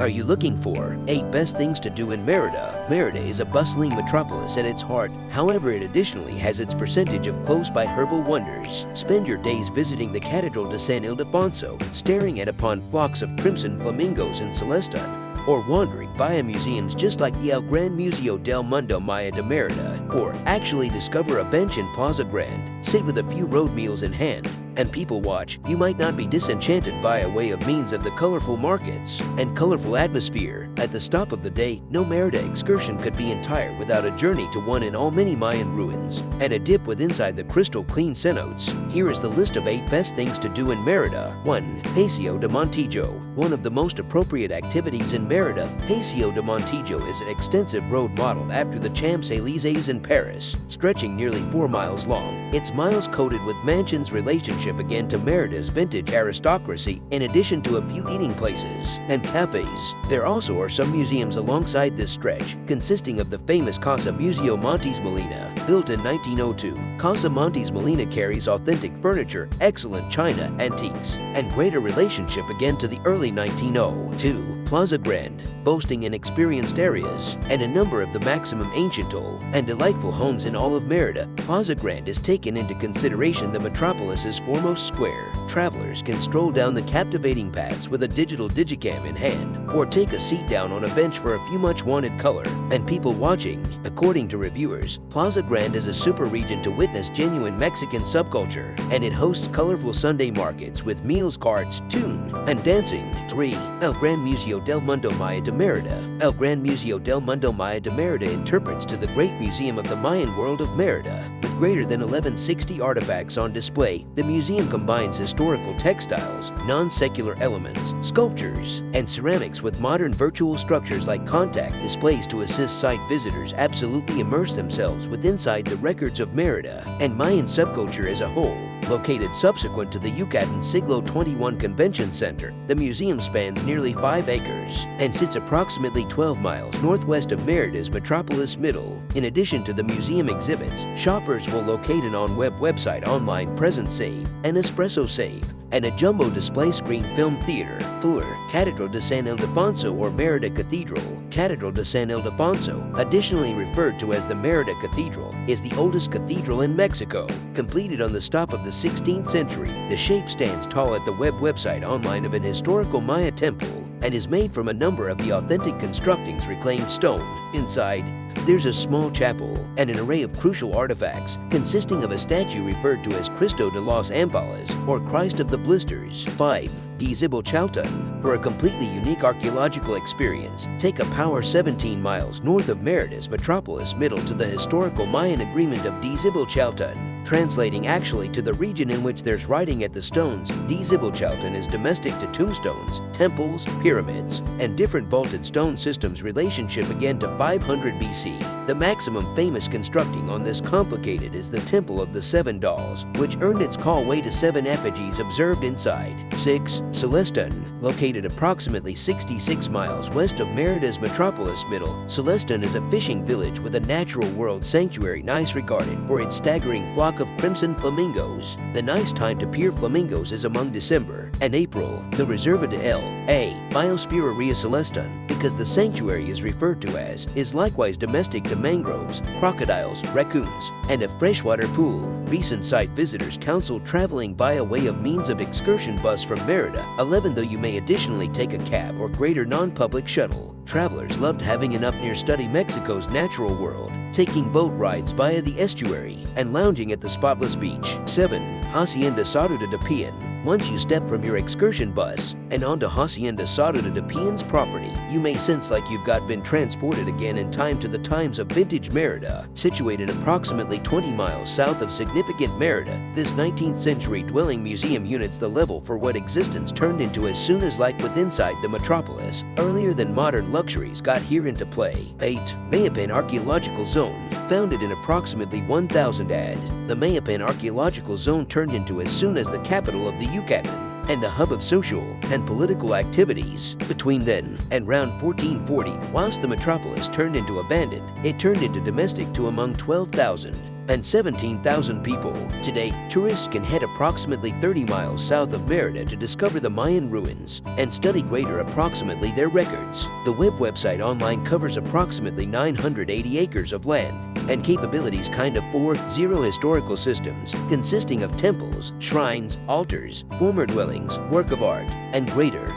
Are you looking for 8 best things to do in Merida? Merida is a bustling metropolis at its heart. However, it additionally has its percentage of close-by herbal wonders. Spend your days visiting the Catedral de San Ildefonso, staring upon flocks of crimson flamingos in Celestún, or wandering via museums just like the Gran Museo del Mundo Maya de Merida, or actually discover a bench in Plaza Grande, sit with a few road meals in hand, and people watch. You might not be disenchanted by way of means of the colorful markets and colorful atmosphere. At the stop of the day, no Merida excursion could be entire without a journey to one and all many Mayan ruins and a dip with inside the crystal clean cenotes. Here is the list of 8 best things to do in Merida. 1. Paseo de Montijo. One of the most appropriate activities in Merida, Paseo de Montijo is an extensive road modeled after the Champs-Élysées in Paris, stretching nearly 4 miles long. Its miles coated with mansions relationship again to Merida's vintage aristocracy, in addition to a few eating places and cafes. There also are some museums alongside this stretch, consisting of the famous Casa Museo Montes Molina, built in 1902. Casa Montes Molina carries authentic furniture, excellent china, antiques, and greater relationship again to the early 1902. Plaza Grande, boasting inexperienced areas and a number of the maximum ancient old and delightful homes in all of Merida. Plaza Grande is taken into consideration the metropolis's foremost square. Travelers can stroll down the captivating paths with a digital digicam in hand, or take a seat down on a bench for a few much-wanted color and people watching. According to reviewers, Plaza Grande is a super region to witness genuine Mexican subculture, and it hosts colorful Sunday markets with meals carts, tune, and dancing. 3. El Gran Museo del Mundo Maya de Merida. El Gran Museo del Mundo Maya de Merida interprets to the Great Museum of the Mayan world of Merida. With greater than 1160 artifacts on display, the museum combines historical textiles, non-secular elements, sculptures, and ceramics with modern virtual structures like contact displays to assist site visitors absolutely immerse themselves with inside the records of Merida and Mayan subculture as a whole. Located subsequent to the Yucatan Siglo XXI Convention Center, the museum spans nearly 5 acres and sits approximately 12 miles northwest of Merida's metropolis middle. In addition to the museum exhibits, shoppers will locate an on-web website online present save, an espresso save, and a jumbo display screen film theater. 4. Catedral de San Ildefonso or Merida Cathedral. Catedral de San Ildefonso, additionally referred to as the Merida Cathedral, is the oldest cathedral in Mexico. Completed on the stop of the 16th century, the shape stands tall at the website online of an historical Maya temple and is made from a number of the authentic constructings reclaimed stone. Inside, there's a small chapel and an array of crucial artifacts consisting of a statue referred to as Cristo de los Ampales or Christ of the Blisters. 5. Dzibilchaltún. For a completely unique archaeological experience, take a power 17 miles north of Merida's metropolis middle to the historical Mayan agreement of Dzibilchaltún. Translating actually to the region in which there's writing at the stones, Dzibilchaltún is domestic to tombstones, temples, pyramids, and different vaulted stone systems relationship again to 500 BC. The maximum famous constructing on this complicated is the Temple of the 7 Dolls, which earned its call way to 7 effigies observed inside. 6. Celestún. Located approximately 66 miles west of Merida's metropolis middle, Celestún is a fishing village with a natural world sanctuary nice regarded for its staggering flock of crimson flamingos. The nice time to peer flamingos is among December and April. The Reserva de L.A. Biospheria Celestún, because the sanctuary is referred to as, is likewise domestic to mangroves, crocodiles, raccoons, and a freshwater pool. Recent site visitors counsel traveling by way of means of excursion bus from Merida, 11, though you may additionally take a cab or greater non-public shuttle. Travelers loved having enough near study Mexico's natural world, taking boat rides via the estuary and lounging at the spotless beach. 7. Hacienda Saruda de Pian. Once you step from your excursion bus and onto Hacienda Saruda de Pian's property, you may sense like you've been transported again in time to the times of vintage Merida. Situated approximately 20 miles south of significant Merida, this 19th century dwelling museum units the level for what existence turned into as soon as like with inside the metropolis, earlier than modern luxuries got here into play. 8. Mayapan Archaeological Zone. Founded in approximately 1000 AD, the Mayapan Archaeological Zone turned into as soon as the capital of the Yucatan and a hub of social and political activities. Between then and around 1440, whilst the metropolis turned into abandoned, it turned into domestic to among 12,000 and 17,000 people. Today, tourists can head approximately 30 miles south of Merida to discover the Mayan ruins and study greater approximately their records. The website online covers approximately 980 acres of land and capabilities kind of 4 historical systems consisting of temples, shrines, altars, former dwellings, work of art, and greater